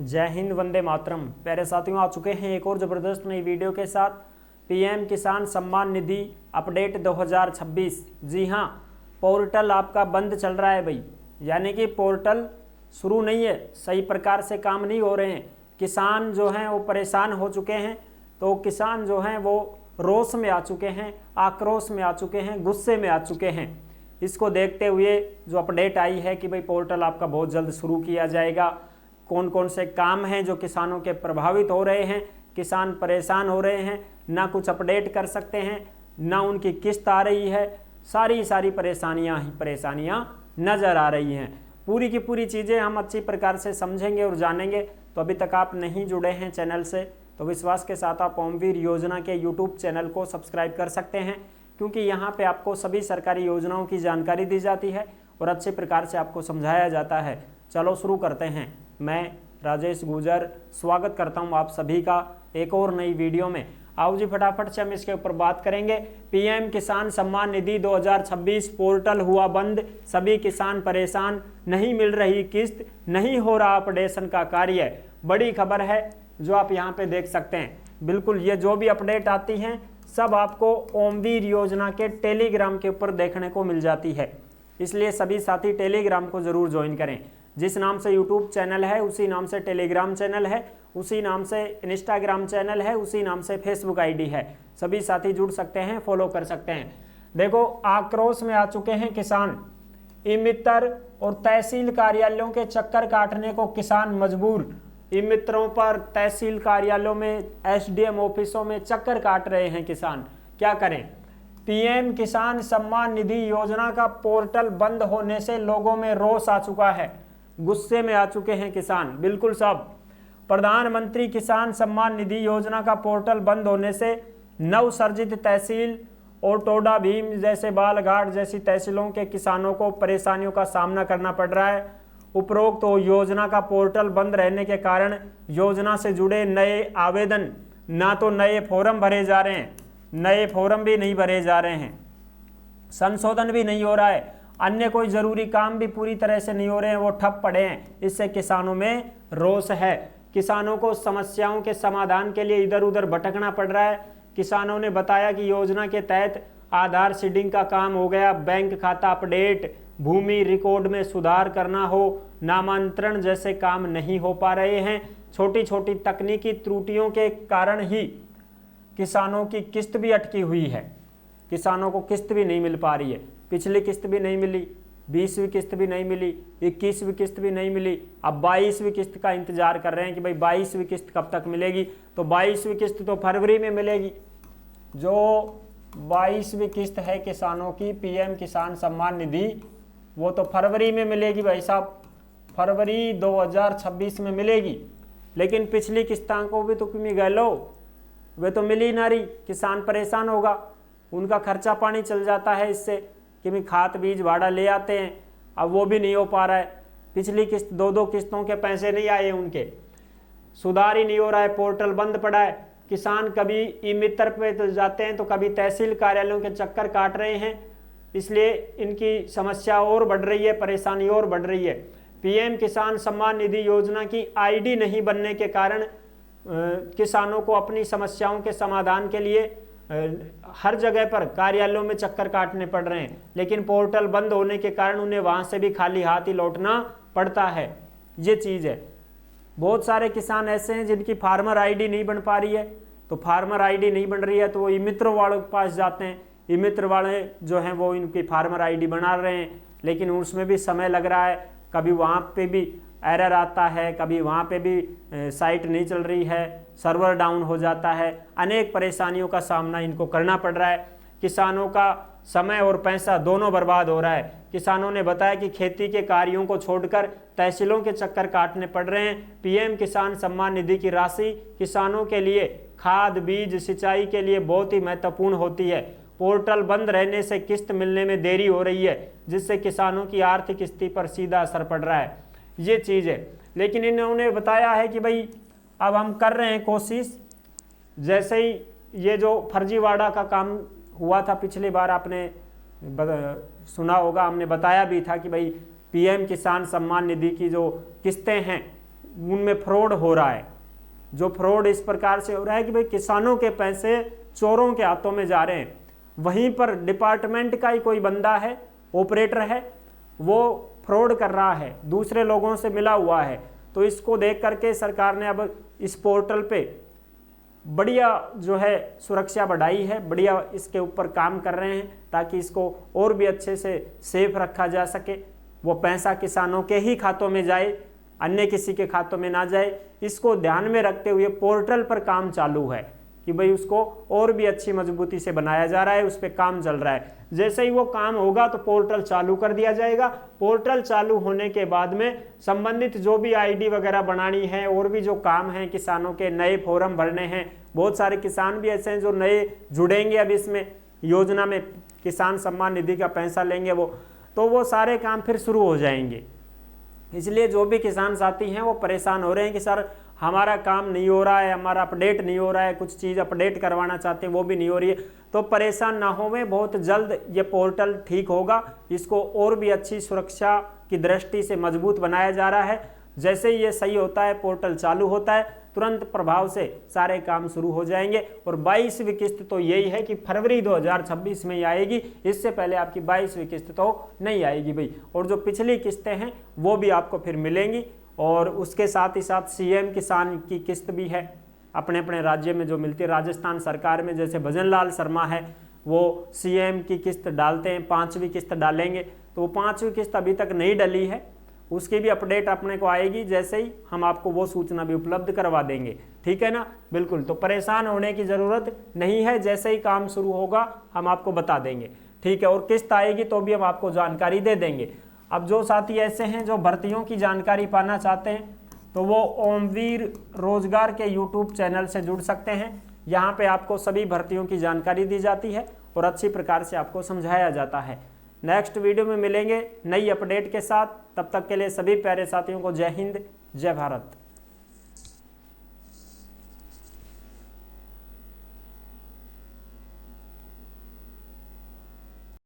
जय हिंद, वंदे मातरम। प्यारे साथियों, आ चुके हैं एक और ज़बरदस्त नई वीडियो के साथ। पीएम किसान सम्मान निधि अपडेट 2026। जी हाँ, पोर्टल आपका बंद चल रहा है भाई, यानी कि पोर्टल शुरू नहीं है, सही प्रकार से काम नहीं हो रहे हैं। किसान जो हैं वो परेशान हो चुके हैं, तो किसान जो हैं वो रोष में आ चुके हैं, आक्रोश में आ चुके हैं, गुस्से में आ चुके हैं। इसको देखते हुए जो अपडेट आई है कि भाई पोर्टल आपका बहुत जल्द शुरू किया जाएगा। कौन कौन से काम हैं जो किसानों के प्रभावित हो रहे हैं, किसान परेशान हो रहे हैं, ना कुछ अपडेट कर सकते हैं, ना उनकी किस्त आ रही है, सारी परेशानियां नज़र आ रही हैं। पूरी की पूरी चीज़ें हम अच्छी प्रकार से समझेंगे और जानेंगे। तो अभी तक आप नहीं जुड़े हैं चैनल से तो विश्वास के साथ आप ओमवीर योजना के यूट्यूब चैनल को सब्सक्राइब कर सकते हैं, क्योंकि यहाँ पे आपको सभी सरकारी योजनाओं की जानकारी दी जाती है और अच्छे प्रकार से आपको समझाया जाता है। चलो शुरू करते हैं। मैं राजेश गुजर स्वागत करता हूँ आप सभी का एक और नई वीडियो में। आओ जी फटाफट से हम इसके ऊपर बात करेंगे। पीएम किसान सम्मान निधि 2026 पोर्टल हुआ बंद, सभी किसान परेशान, नहीं मिल रही किस्त, नहीं हो रहा अपडेशन का कार्य। बड़ी खबर है जो आप यहाँ पे देख सकते हैं। बिल्कुल, ये जो भी अपडेट आती हैं सब आपको ओमवीर योजना के टेलीग्राम के ऊपर देखने को मिल जाती है, इसलिए सभी साथी टेलीग्राम को जरूर ज्वाइन करें। जिस नाम से यूट्यूब चैनल है उसी नाम से टेलीग्राम चैनल है, उसी नाम से इंस्टाग्राम चैनल है, उसी नाम से फेसबुक आईडी है। सभी साथी जुड़ सकते हैं, फॉलो कर सकते हैं। देखो, आक्रोश में आ चुके हैं किसान। ई मित्र और तहसील कार्यालयों के चक्कर काटने को किसान मजबूर। ई मित्रों पर तहसील कार्यालयों में, एसडीएम ऑफिसों में चक्कर काट रहे हैं किसान। क्या करें? पीएम किसान सम्मान निधि योजना का पोर्टल बंद होने से लोगों में रोष आ चुका है, गुस्से में आ चुके हैं किसान। बिल्कुल सब। प्रधानमंत्री किसान सम्मान निधि योजना का पोर्टल बंद होने से नवसर्जित तहसील और टोडा भीम जैसे बालघाट जैसी तहसीलों के किसानों को परेशानियों का सामना करना पड़ रहा है। उपरोक्त योजना का पोर्टल बंद रहने के कारण योजना से जुड़े नए आवेदन, ना तो नए फॉर्म भरे जा रहे हैं, नए फॉर्म भी नहीं भरे जा रहे हैं, संशोधन भी नहीं हो रहा है, अन्य कोई जरूरी काम भी पूरी तरह से नहीं हो रहे हैं, वो ठप पड़े हैं। इससे किसानों में रोष है। किसानों को समस्याओं के समाधान के लिए इधर उधर भटकना पड़ रहा है। किसानों ने बताया कि योजना के तहत आधार सीडिंग का काम हो गया, बैंक खाता अपडेट, भूमि रिकॉर्ड में सुधार करना हो, नामांतरण जैसे काम नहीं हो पा रहे हैं। छोटी छोटी तकनीकी त्रुटियों के कारण ही किसानों की किस्त भी अटकी हुई है। किसानों को किस्त भी नहीं मिल पा रही है। पिछली किस्त भी नहीं मिली, 20वीं किस्त भी नहीं मिली, 21वीं किस्त भी नहीं मिली। अब 22वीं किस्त का इंतजार कर रहे हैं कि भाई 22वीं किस्त कब तक मिलेगी। तो 22वीं किस्त तो फरवरी में मिलेगी। जो 22वीं किस्त है किसानों की पीएम किसान सम्मान निधि, वो तो फरवरी में मिलेगी भाई साहब, फरवरी 2026 में मिलेगी। लेकिन पिछली किस्तां को भी तो तुम्हें गए लो, वे तो मिली ना रही। किसान परेशान होगा, उनका खर्चा पानी चल जाता है इससे कि भाई खाद बीज भाड़ा ले आते हैं, अब वो भी नहीं हो पा रहा है। पिछली किस्त, दो किस्तों के पैसे नहीं आए उनके, सुधार ही नहीं हो रहा है, पोर्टल बंद पड़ा है। किसान कभी ई मित्र पे तो जाते हैं तो कभी तहसील कार्यालयों के चक्कर काट रहे हैं, इसलिए इनकी समस्या और बढ़ रही है, परेशानी और बढ़ रही है। पीएम किसान सम्मान निधि योजना की आईडी नहीं बनने के कारण किसानों को अपनी समस्याओं के समाधान के लिए हर जगह पर कार्यालयों में चक्कर काटने पड़ रहे हैं। लेकिन पोर्टल बंद होने के कारण उन्हें वहां से भी खाली हाथ ही लौटना पड़ता है। ये चीज़ है। बहुत सारे किसान ऐसे हैं जिनकी फार्मर आईडी नहीं बन पा रही है, तो फार्मर आईडी नहीं बन रही है तो वो ई मित्र वालों के पास जाते हैं। ई मित्र वाले जो हैं वो इनकी फार्मर आईडी बना रहे हैं, लेकिन उसमें भी समय लग रहा है। कभी वहाँ पे भी एरर आता है, कभी वहाँ पे भी साइट नहीं चल रही है, सर्वर डाउन हो जाता है। अनेक परेशानियों का सामना इनको करना पड़ रहा है। किसानों का समय और पैसा दोनों बर्बाद हो रहा है। किसानों ने बताया कि खेती के कार्यों को छोड़कर तहसीलों के चक्कर काटने पड़ रहे हैं। पीएम किसान सम्मान निधि की राशि किसानों के लिए खाद बीज सिंचाई के लिए बहुत ही महत्वपूर्ण होती है। पोर्टल बंद रहने से किस्त मिलने में देरी हो रही है, जिससे किसानों की आर्थिक स्थिति पर सीधा असर पड़ रहा है। ये चीज़ है। लेकिन इन्होंने बताया है कि भाई अब हम कर रहे हैं कोशिश। जैसे ही ये जो फर्जीवाड़ा का काम हुआ था पिछली बार, आपने सुना होगा, हमने बताया भी था कि भाई पीएम किसान सम्मान निधि की जो किस्तें हैं उनमें फ्रॉड हो रहा है। जो फ्रॉड इस प्रकार से हो रहा है कि भाई किसानों के पैसे चोरों के हाथों में जा रहे हैं। वहीं पर डिपार्टमेंट का ही कोई बंदा है, ऑपरेटर है, वो फ्रॉड कर रहा है, दूसरे लोगों से मिला हुआ है। तो इसको देख करके सरकार ने अब इस पोर्टल पे बढ़िया जो है सुरक्षा बढ़ाई है, बढ़िया इसके ऊपर काम कर रहे हैं ताकि इसको और भी अच्छे से सेफ रखा जा सके। वो पैसा किसानों के ही खातों में जाए, अन्य किसी के खातों में ना जाए। इसको ध्यान में रखते हुए पोर्टल पर काम चालू है कि भाई उसको और भी अच्छी मजबूती से बनाया जा रहा है, उस पर काम चल रहा है। जैसे ही वो काम होगा तो पोर्टल चालू कर दिया जाएगा। पोर्टल चालू होने के बाद में संबंधित जो भी आईडी वगैरह बनानी है और भी जो काम है, किसानों के नए फॉर्म भरने हैं, बहुत सारे किसान भी ऐसे हैं जो नए जुड़ेंगे अब इसमें योजना में, किसान सम्मान निधि का पैसा लेंगे वो सारे काम फिर शुरू हो जाएंगे। इसलिए जो भी किसान साथी हैं वो परेशान हो रहे हैं कि सर हमारा काम नहीं हो रहा है, हमारा अपडेट नहीं हो रहा है, कुछ चीज़ अपडेट करवाना चाहते हैं वो भी नहीं हो रही है। तो परेशान ना होवें, बहुत जल्द ये पोर्टल ठीक होगा। इसको और भी अच्छी सुरक्षा की दृष्टि से मजबूत बनाया जा रहा है। जैसे ही ये सही होता है, पोर्टल चालू होता है, तुरंत प्रभाव से सारे काम शुरू हो जाएंगे। और 22वीं किस्त तो यही है कि फरवरी 2026 में ही आएगी, इससे पहले आपकी 22वीं किस्त तो नहीं आएगी भाई। और जो पिछली किस्तें हैं वो भी आपको फिर मिलेंगी। और उसके साथ ही साथ सीएम किसान की किस्त भी है, अपने अपने राज्य में जो मिलती है। राजस्थान सरकार में जैसे भजन लाल शर्मा है, वो सीएम की किस्त डालते हैं, 5वीं किस्त डालेंगे। तो वो 5वीं किस्त अभी तक नहीं डली है, उसकी भी अपडेट अपने को आएगी। जैसे ही हम आपको वो सूचना भी उपलब्ध करवा देंगे, ठीक है ना। बिल्कुल, तो परेशान होने की ज़रूरत नहीं है, जैसे ही काम शुरू होगा हम आपको बता देंगे, ठीक है। और किस्त आएगी तो भी हम आपको जानकारी दे देंगे। अब जो साथी ऐसे हैं जो भर्तियों की जानकारी पाना चाहते हैं तो वो ओमवीर रोजगार के यूट्यूब चैनल से जुड़ सकते हैं। यहाँ पे आपको सभी भर्तियों की जानकारी दी जाती है और अच्छी प्रकार से आपको समझाया जाता है। नेक्स्ट वीडियो में मिलेंगे नई अपडेट के साथ। तब तक के लिए सभी प्यारे साथियों को जय हिंद, जय भारत।